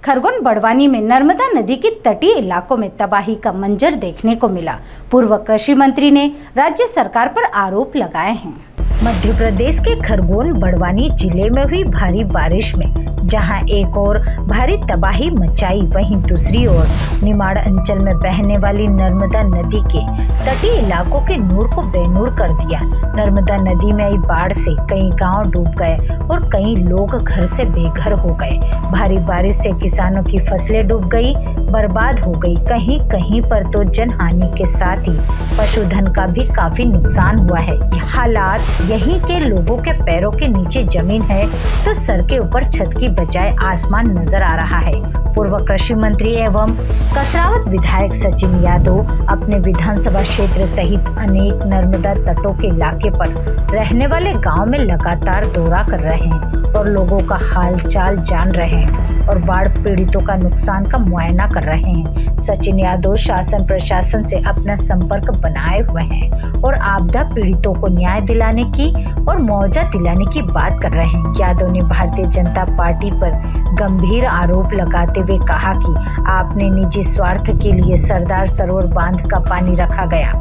खरगोन बड़वानी में नर्मदा नदी के तटीय इलाकों में तबाही का मंजर देखने को मिला। पूर्व कृषि मंत्री ने राज्य सरकार पर आरोप लगाए हैं। मध्य प्रदेश के खरगोन बड़वानी जिले में हुई भारी बारिश में जहां एक ओर भारी तबाही मचाई, वहीं दूसरी ओर निमाड़ अंचल में बहने वाली नर्मदा नदी के तटीय इलाकों के नूर को बेनूर कर दिया। नर्मदा नदी में आई बाढ़ से कई गांव डूब गए और कई लोग घर से बेघर हो गए। भारी बारिश से किसानों की फसलें डूब गई, बर्बाद हो गई। कहीं कहीं पर तो जनहानि के साथ ही पशुधन का भी काफी नुकसान हुआ है। हालात यहीं के लोगों के पैरों के नीचे जमीन है तो सर के ऊपर छत की बजाय आसमान नजर आ रहा है। पूर्व कृषि मंत्री एवं कसरावत विधायक सचिन यादव अपने विधानसभा क्षेत्र सहित अनेक नर्मदा तटों के इलाके पर रहने वाले गांव में लगातार दौरा कर रहे हैं और लोगों का हाल चाल जान रहे हैं और बाढ़ पीड़ितों का नुकसान का मुआयना कर रहे हैं। सचिन यादव शासन प्रशासन से अपना संपर्क बनाए हुए हैं और आपदा पीड़ितों को न्याय दिलाने की और मुआवजा दिलाने की बात कर रहे हैं। यादव ने भारतीय जनता पार्टी पर गंभीर आरोप लगाते हुए कहा कि आपने निजी स्वार्थ के लिए सरदार सरोवर बांध का पानी रखा गया,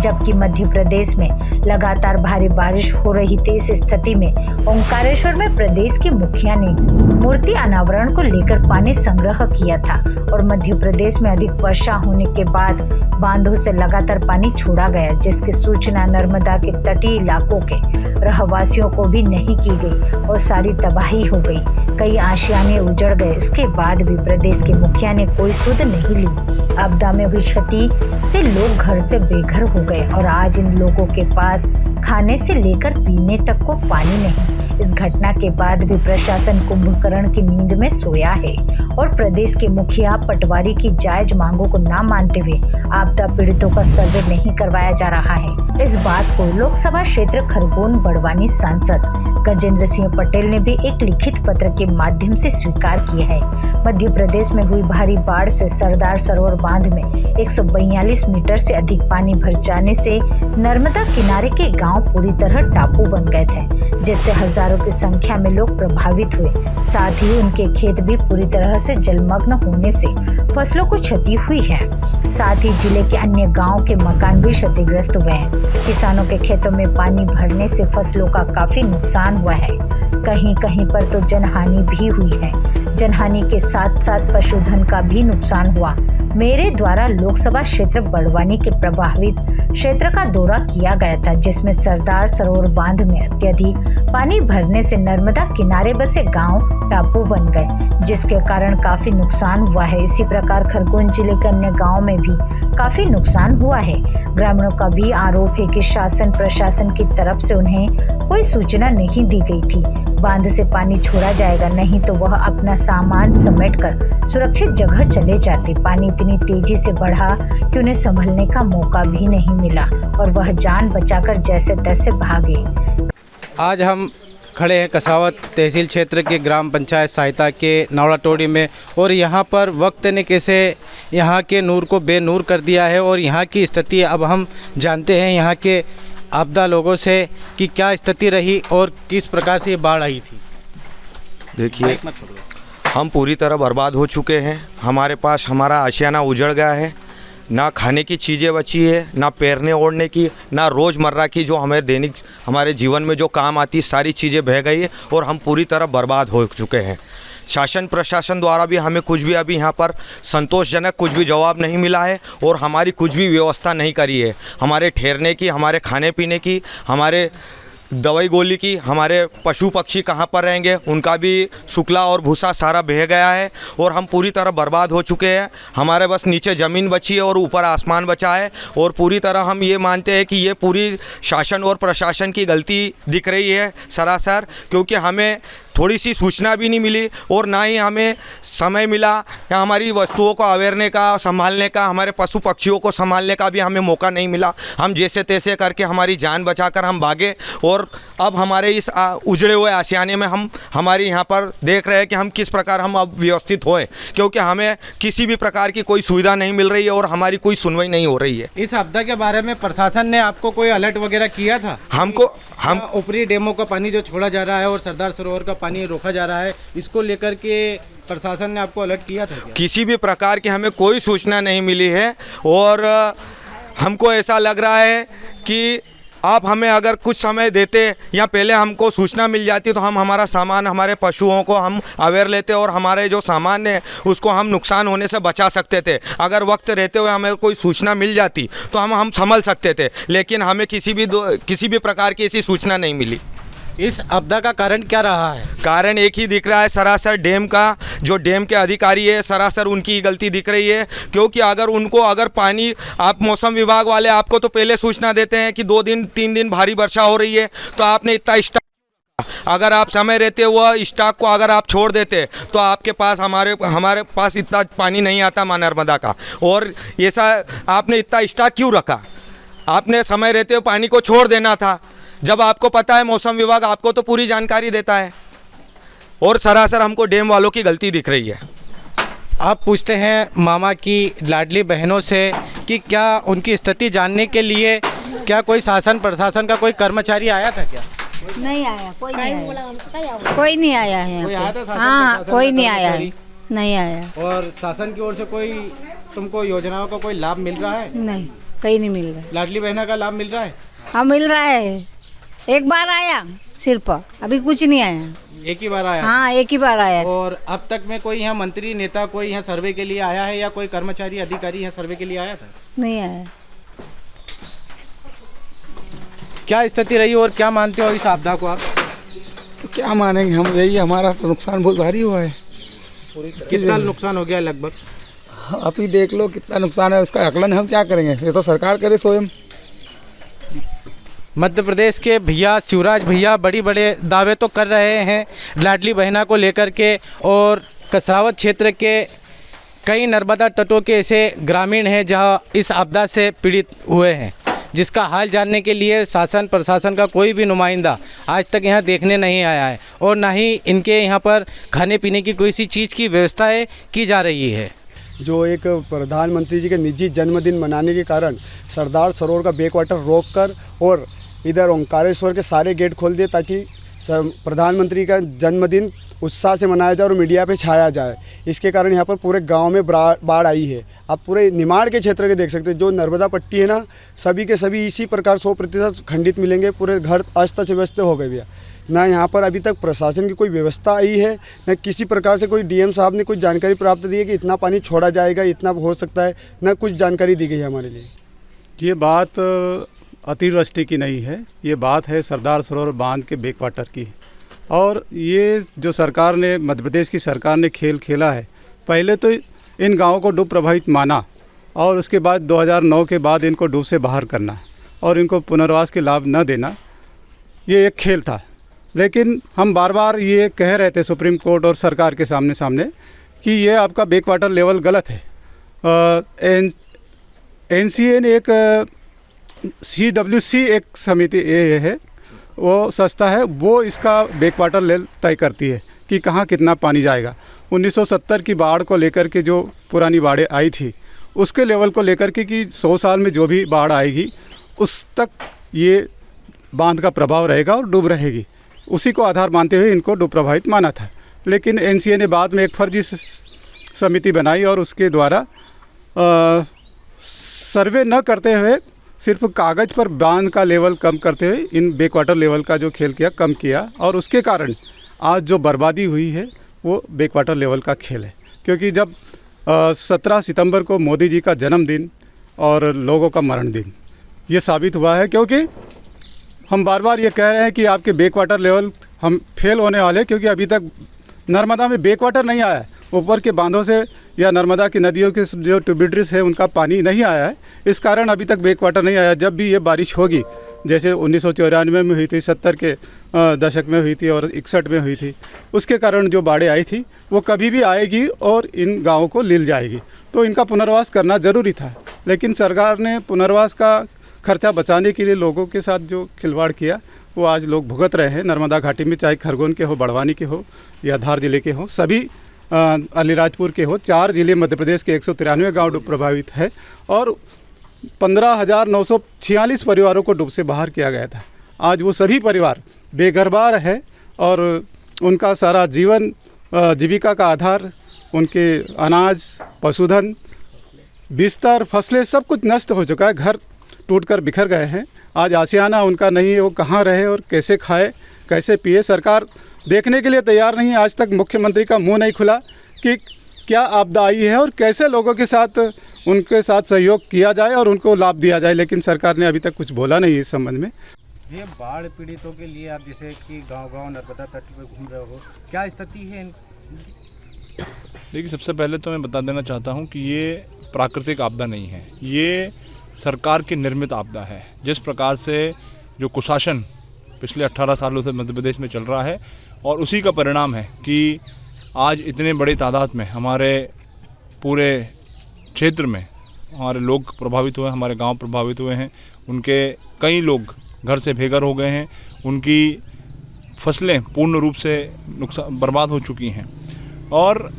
जबकि मध्य प्रदेश में लगातार भारी बारिश हो रही थी। इस स्थिति में ओंकारेश्वर में प्रदेश के मुखिया ने मूर्ति अनावरण को लेकर पानी संग्रह किया था और मध्य प्रदेश में अधिक वर्षा होने के बाद बांधों से लगातार पानी छोड़ा गया, जिसकी सूचना नर्मदा के तटीय इलाकों के रहवासियों को भी नहीं की गई और सारी तबाही हो गई। कई आशियाने उजड़ गए। इसके बाद भी प्रदेश के मुखिया ने कोई सुध नहीं ली। आपदा में हुई क्षति से लोग घर से बेघर हो गए और आज इन लोगों के पास खाने से लेकर पीने तक को पानी नहीं। इस घटना के बाद भी प्रशासन कुंभकर्ण की नींद में सोया है और प्रदेश के मुखिया पटवारी की जायज मांगों को न मानते हुए आपदा पीड़ितों का सर्वे नहीं करवाया जा रहा है। इस बात को लोकसभा क्षेत्र खरगोन बड़वानी सांसद गजेंद्र सिंह पटेल ने भी एक लिखित पत्र के माध्यम से स्वीकार किया है। मध्य प्रदेश में हुई भारी बाढ़ से सरदार सरोवर बांध में 142 मीटर से अधिक पानी भर जाने से नर्मदा किनारे के गांव पूरी तरह टापू बन गए थे, जिससे हजारों की संख्या में लोग प्रभावित हुए। साथ ही उनके खेत भी पूरी तरह से जलमग्न होने से फसलों को क्षति हुई है। साथ ही जिले के अन्य गाँव के मकान भी क्षतिग्रस्त हुए हैं। किसानों के खेतों में पानी भरने से फसलों का काफी नुकसान हुआ है। कहीं कहीं पर तो जनहानि भी हुई है। जनहानि के साथ साथ पशुधन का भी नुकसान हुआ। मेरे द्वारा लोकसभा क्षेत्र बड़वानी के प्रभावित क्षेत्र का दौरा किया गया था, जिसमें सरदार सरोवर बांध में अत्यधिक पानी भरने से नर्मदा किनारे बसे गांव टापू बन गए, जिसके कारण काफी नुकसान हुआ है। इसी प्रकार खरगोन जिले के अन्य गाँव में भी काफी नुकसान हुआ है। ग्रामीणों का भी आरोप है कि शासन प्रशासन की तरफ से उन्हें कोई सूचना नहीं दी गई थी। बांध से पानी छोड़ा जाएगा, नहीं तो वह अपना सामान समेटकर सुरक्षित जगह चले जाते। पानी इतनी तेजी से बढ़ा कि उन्हें संभलने का मौका भी नहीं मिला और वह जान बचाकर जैसे तैसे भागे। आज हम खड़े हैं कसावत तहसील क्षेत्र के ग्राम पंचायत सहायता के नौड़ा टोड़ी में और यहाँ पर वक्त ने कैसे यहाँ के नूर को बेनूर कर दिया है और यहाँ की स्थिति अब हम जानते हैं यहाँ के आपदा लोगों से कि क्या स्थिति रही और किस प्रकार से ये बाढ़ आई थी। देखिए, हम पूरी तरह बर्बाद हो चुके हैं। हमारे पास हमारा आशियाना उजड़ गया है। ना खाने की चीज़ें बची है, ना पैरने ओढ़ने की, ना रोज़मर्रा की जो हमें दैनिक हमारे जीवन में जो काम आती, सारी चीज़ें बह गई है और हम पूरी तरह बर्बाद हो चुके हैं। शासन प्रशासन द्वारा भी हमें कुछ भी अभी यहाँ पर संतोषजनक कुछ भी जवाब नहीं मिला है और हमारी कुछ भी व्यवस्था नहीं करी है। हमारे ठहरने की, हमारे खाने पीने की, हमारे दवाई गोली की, हमारे पशु पक्षी कहाँ पर रहेंगे, उनका भी शुक्ला और भूसा सारा बह गया है और हम पूरी तरह बर्बाद हो चुके हैं। हमारे बस नीचे ज़मीन बची है और ऊपर आसमान बचा है और पूरी तरह हम ये मानते हैं कि ये पूरी शासन और प्रशासन की गलती दिख रही है सरासर, क्योंकि हमें थोड़ी सी सूचना भी नहीं मिली और ना ही हमें समय मिला या हमारी वस्तुओं को अवेरने का, संभालने का, हमारे पशु पक्षियों को संभालने का भी हमें मौका नहीं मिला। हम जैसे तैसे करके हमारी जान बचाकर हम भागे और अब हमारे इस उजड़े हुए आशियाने में हम हमारी यहाँ पर देख रहे हैं कि हम किस प्रकार हम अब व्यवस्थित होए, क्योंकि हमें किसी भी प्रकार की कोई सुविधा नहीं मिल रही है और हमारी कोई सुनवाई नहीं हो रही है। इस आपदा के बारे में प्रशासन ने आपको कोई अलर्ट वगैरह किया था? हम ऊपरी डैमों का पानी जो छोड़ा जा रहा है और सरदार सरोवर का पानी रोका जा रहा है, इसको लेकर के प्रशासन ने आपको अलर्ट किया था क्या? किसी भी प्रकार की हमें कोई सूचना नहीं मिली है और हमको ऐसा लग रहा है कि आप हमें अगर कुछ समय देते या पहले हमको सूचना मिल जाती तो हम हमारा सामान, हमारे पशुओं को हम अवेयर लेते और हमारे जो सामान है उसको हम नुकसान होने से बचा सकते थे। अगर वक्त रहते हुए हमें कोई सूचना मिल जाती तो हम संभल सकते थे, लेकिन हमें किसी भी प्रकार की ऐसी सूचना नहीं मिली। इस आपदा का कारण क्या रहा है? कारण एक ही दिख रहा है, सरासर डैम का, जो डैम के अधिकारी है सरासर उनकी ही गलती दिख रही है। क्योंकि अगर पानी, आप मौसम विभाग वाले आपको तो पहले सूचना देते हैं कि 2 दिन 3 दिन भारी वर्षा हो रही है, तो आपने इतना स्टॉक, अगर आप समय रहते हुआ स्टॉक को अगर आप छोड़ देते तो आपके पास हमारे पास इतना पानी नहीं आता मां नर्मदा का। और ऐसा आपने इतना स्टॉक क्यों रखा? आपने समय रहते हुए पानी को छोड़ देना था, जब आपको पता है मौसम विभाग आपको तो पूरी जानकारी देता है। और सरासर हमको डैम वालों की गलती दिख रही है। आप पूछते हैं मामा की लाडली बहनों से कि क्या उनकी स्थिति जानने के लिए क्या कोई शासन प्रशासन का कोई कर्मचारी आया था क्या? नहीं आया, कोई नहीं आया, कोई नहीं आया है कोई यहाँ आया पे। था शासन हाँ, प्रशासन कोई का नहीं आया है, कर्मचारी? नहीं आया, और शासन की ओर से कोई तुमको योजनाओं का कोई लाभ मिल रहा है? नहीं, कहीं नहीं मिल रहा है। लाडली बहना का लाभ मिल रहा है? हाँ, मिल रहा है, एक बार आया सिर्फ, अभी कुछ नहीं आया। एक ही बार आया? हाँ, एक ही बार आया। और अब तक में कोई यहाँ मंत्री नेता कोई यहाँ सर्वे के लिए आया है या कोई कर्मचारी अधिकारी यहाँ सर्वे के लिए आया था? नहीं आया। क्या स्थिति रही और क्या मानते हो इस आपदा को आप? तो क्या मानेंगे हम, यही हमारा तो नुकसान बहुत भारी हुआ है। कितना नुकसान हो गया लगभग? आप ही देख लो कितना नुकसान है, उसका आकलन हम क्या करेंगे, ये तो सरकार करे स्वयं। मध्य प्रदेश के भैया शिवराज भैया बड़े दावे तो कर रहे हैं लाडली बहना को लेकर के, और कसरावत क्षेत्र के कई नर्मदा तटों के ऐसे ग्रामीण हैं जहां इस आपदा से पीड़ित हुए हैं, जिसका हाल जानने के लिए शासन प्रशासन का कोई भी नुमाइंदा आज तक यहां देखने नहीं आया है और ना ही इनके यहां पर खाने पीने की कोई सी चीज़ की व्यवस्थाएं की जा रही है। जो एक प्रधानमंत्री जी के निजी जन्मदिन मनाने के कारण सरदार सरोवर का बैकवाटर रोककर और इधर ओंकारेश्वर के सारे गेट खोल दिए ताकि प्रधानमंत्री का जन्मदिन उत्साह से मनाया जाए और मीडिया पे छाया जाए। इसके कारण यहाँ पर पूरे गांव में बाढ़ आई है। आप पूरे निमाड़ के क्षेत्र के देख सकते हैं, जो नर्मदा पट्टी है ना, सभी के सभी इसी प्रकार 100% खंडित मिलेंगे। पूरे घर अस्त व्यस्त हो गए भैया। ना यहाँ पर अभी तक प्रशासन की कोई व्यवस्था आई है, न किसी प्रकार से कोई डीएम साहब ने कोई जानकारी प्राप्त दी है कि इतना पानी छोड़ा जाएगा, इतना हो सकता है, न कुछ जानकारी दी गई है हमारे लिए। ये बात अतिवृष्टि की नहीं है, ये बात है सरदार सरोवर बांध के बैकवाटर की। और ये जो सरकार ने, मध्य प्रदेश की सरकार ने खेल खेला है, पहले तो इन गांवों को डूब प्रभावित माना और उसके बाद 2009 के बाद इनको डूब से बाहर करना और इनको पुनर्वास के लाभ न देना, ये एक खेल था। लेकिन हम बार बार ये कह रहे थे सुप्रीम कोर्ट और सरकार के सामने कि ये आपका बैकवाटर लेवल गलत है। NCA ने एक CWC एक समिति ये है, वो संस्था है, वो इसका बैकवाटर लेवल तय करती है कि कहाँ कितना पानी जाएगा। 1970 की बाढ़ को लेकर के जो पुरानी बाढ़ें आई थी उसके लेवल को लेकर के कि 100 साल में जो भी बाढ़ आएगी उस तक ये बांध का प्रभाव रहेगा और डूब रहेगी, उसी को आधार मानते हुए इनको डूब प्रभावित माना था। लेकिन NCA ने बाद में एक फर्जी समिति बनाई और उसके द्वारा सर्वे न करते हुए सिर्फ कागज़ पर बांध का लेवल कम करते हुए इन बैकवाटर लेवल का जो खेल किया कम किया, और उसके कारण आज जो बर्बादी हुई है वो बैकवाटर लेवल का खेल है। क्योंकि जब 17 सितंबर को मोदी जी का जन्मदिन और लोगों का मरण दिन ये साबित हुआ है, क्योंकि हम बार बार ये कह रहे हैं कि आपके बैकवाटर लेवल हम फेल होने वाले, क्योंकि अभी तक नर्मदा में बैकवाटर नहीं आया है। ऊपर के बांधों से या नर्मदा की नदियों के जो ट्रिब्यूटरीज है उनका पानी नहीं आया है, इस कारण अभी तक बैकवाटर नहीं आया। जब भी ये बारिश होगी, जैसे 1994 में हुई थी, 70 के दशक में हुई थी और 61 में हुई थी, उसके कारण जो बाढ़ें आई थी वो कभी भी आएगी और इन गाँवों को लील जाएगी। तो इनका पुनर्वास करना ज़रूरी था, लेकिन सरकार ने पुनर्वास का खर्चा बचाने के लिए लोगों के साथ जो खिलवाड़ किया वो आज लोग भुगत रहे हैं। नर्मदा घाटी में चाहे खरगोन के हो, बड़वानी के हो या धार जिले के हो, सभी अलीराजपुर के हो, 4 जिले मध्य प्रदेश के 193 गांव डूब प्रभावित है और 15,946 परिवारों को डूब से बाहर किया गया था। आज वो सभी परिवार बेघरबार है और उनका सारा जीवन जीविका का आधार, उनके अनाज, पशुधन, बिस्तर, फसलें सब कुछ नष्ट हो चुका है। घर टूटकर बिखर गए हैं। आज आशियाना उनका नहीं है, वो कहाँ रहे और कैसे खाए, कैसे पिए। सरकार देखने के लिए तैयार नहीं है। आज तक मुख्यमंत्री का मुंह नहीं खुला कि क्या आपदा आई है और कैसे लोगों के साथ उनके साथ सहयोग किया जाए और उनको लाभ दिया जाए, लेकिन सरकार ने अभी तक कुछ बोला नहीं इस संबंध में। ये बाढ़ पीड़ितों के लिए आप जैसे कि गांव-गांव नर्मदा तट पर घूम रहे हो, क्या स्थिति है? देखिए, सबसे पहले तो मैं बता देना चाहता हूँ कि ये प्राकृतिक आपदा नहीं है, ये सरकार की निर्मित आपदा है। जिस प्रकार से जो कुशासन पिछले 18 सालों से मध्य प्रदेश में चल रहा है और उसी का परिणाम है कि आज इतने बड़ी तादाद में हमारे पूरे क्षेत्र में हमारे लोग प्रभावित हुए हैं, हमारे गांव प्रभावित हुए हैं। उनके कई लोग घर से बेघर हो गए हैं, उनकी फसलें पूर्ण रूप से बर्बाद हो चुकी हैं और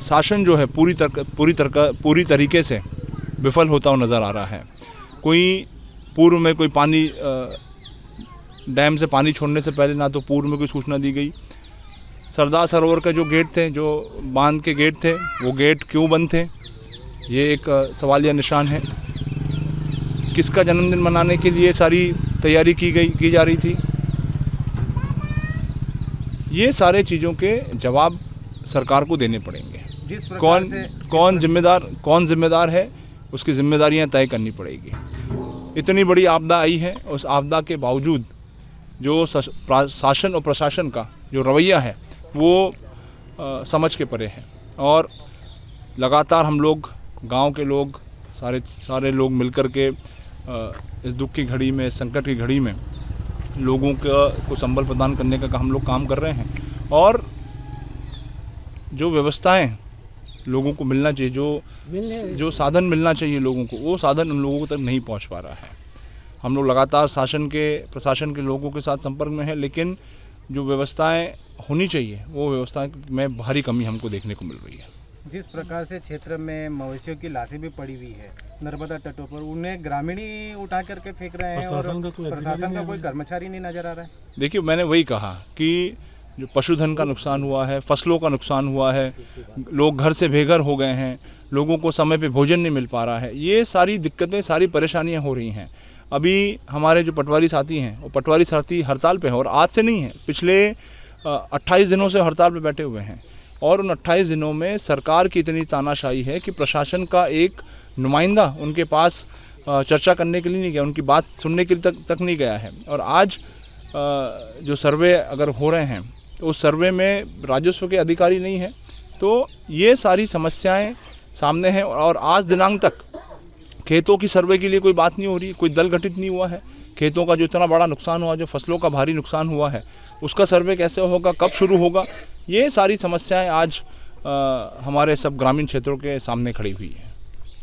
शासन जो है पूरी तरीके से विफल होता हुआ नज़र आ रहा है। कोई पूर्व में कोई पानी डैम से पानी छोड़ने से पहले ना तो पूर्व में कोई सूचना दी गई। सरदार सरोवर के जो गेट थे, जो बांध के गेट थे, वो गेट क्यों बंद थे, ये एक सवालिया निशान है। किसका जन्मदिन मनाने के लिए सारी तैयारी की जा रही थी। ये सारे चीज़ों के जवाब सरकार को देने पड़ेंगे। कौन जिम्मेदार है, उसकी जिम्मेदारियां तय करनी पड़ेगी। इतनी बड़ी आपदा आई है, उस आपदा के बावजूद जो शासन और प्रशासन का जो रवैया है वो समझ के परे है और लगातार हम लोग गांव के लोग सारे लोग मिलकर के इस दुख की घड़ी में, संकट की घड़ी में लोगों को संबल प्रदान करने का हम लोग काम कर रहे हैं और जो व्यवस्थाएं लोगों को मिलना चाहिए, जो साधन मिलना चाहिए लोगों को, वो साधन उन लोगों तक नहीं पहुंच पा रहा है। हम लोग लगातार प्रशासन के लोगों के साथ संपर्क में हैं, लेकिन जो व्यवस्थाएं होनी चाहिए वो व्यवस्थाएं में भारी कमी हमको देखने को मिल रही है। जिस प्रकार से क्षेत्र में मवेशियों की लाशें भी पड़ी हुई है नर्मदा तटों पर, उन्हें ग्रामीण ही उठा करके फेंक रहे हैं और प्रशासन का कोई कर्मचारी नहीं नजर आ रहा है। देखिए, मैंने वही कहा कि जो पशुधन का नुकसान हुआ है, फसलों का नुकसान हुआ है, लोग घर से बेघर हो गए हैं, लोगों को समय पे भोजन नहीं मिल पा रहा है, ये सारी दिक्कतें, सारी परेशानियां हो रही हैं। अभी हमारे जो पटवारी साथी हैं वो पटवारी साथी हड़ताल पे हैं और आज से नहीं है, पिछले 28 दिनों से हड़ताल पे बैठे हुए हैं और उन 28 दिनों में सरकार की इतनी तानाशाही है कि प्रशासन का एक नुमाइंदा उनके पास चर्चा करने के लिए नहीं गया, उनकी बात सुनने के लिए तक नहीं गया है। और आज जो सर्वे अगर हो रहे हैं तो उस सर्वे में राजस्व के अधिकारी नहीं है, तो ये सारी समस्याएं सामने हैं और आज दिनांक तक खेतों की सर्वे के लिए कोई बात नहीं हो रही, कोई दल गठित नहीं हुआ है। खेतों का जो इतना बड़ा नुकसान हुआ, जो फसलों का भारी नुकसान हुआ है, उसका सर्वे कैसे होगा, कब शुरू होगा, ये सारी समस्याएं आज हमारे सब ग्रामीण क्षेत्रों के सामने खड़ी हुई है।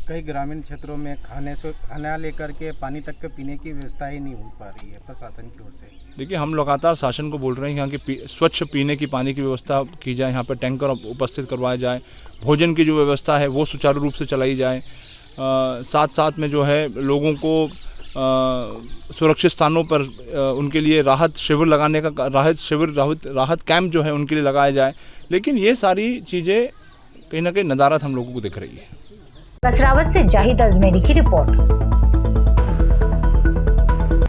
कई ग्रामीण क्षेत्रों में खाना लेकर के पानी तक के पीने की व्यवस्था ही नहीं हो पा रही है प्रशासन की ओर से। देखिए, हम लगातार शासन को बोल रहे हैं यहाँ की स्वच्छ पीने की पानी की व्यवस्था की जाए, यहाँ पर टैंकर उपस्थित करवाया जाए, भोजन की जो व्यवस्था है वो सुचारू रूप से चलाई जाए, साथ साथ में जो है लोगों को सुरक्षित स्थानों पर उनके लिए राहत शिविर लगाने का राहत कैंप जो है उनके लिए लगाया जाए। लेकिन ये सारी चीज़ें कहीं ना कहीं नदारत हम लोगों को दिख रही है। कसरावत से जाहिद अजमेरी की रिपोर्ट।